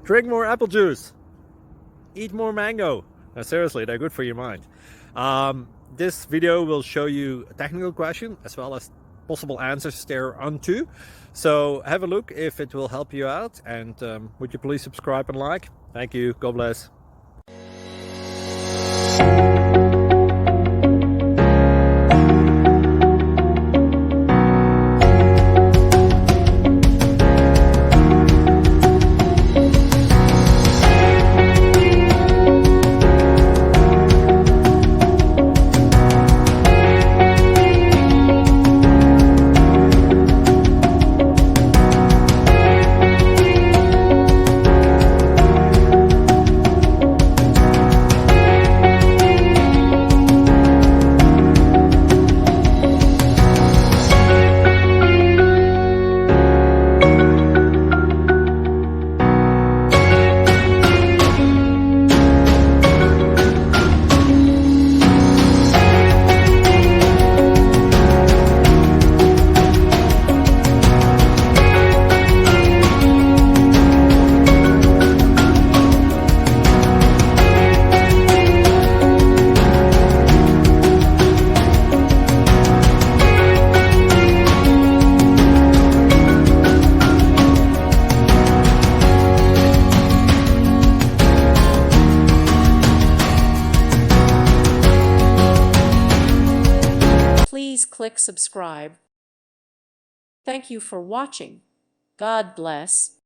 Drink more apple juice. Eat more mango. No, seriously, they're good for your mind. This video will show you a technical question as well as possible answers thereunto. So have a look if it will help you out, and would you please subscribe and like? Thank you. God bless. Please click subscribe. Thank you for watching. God bless.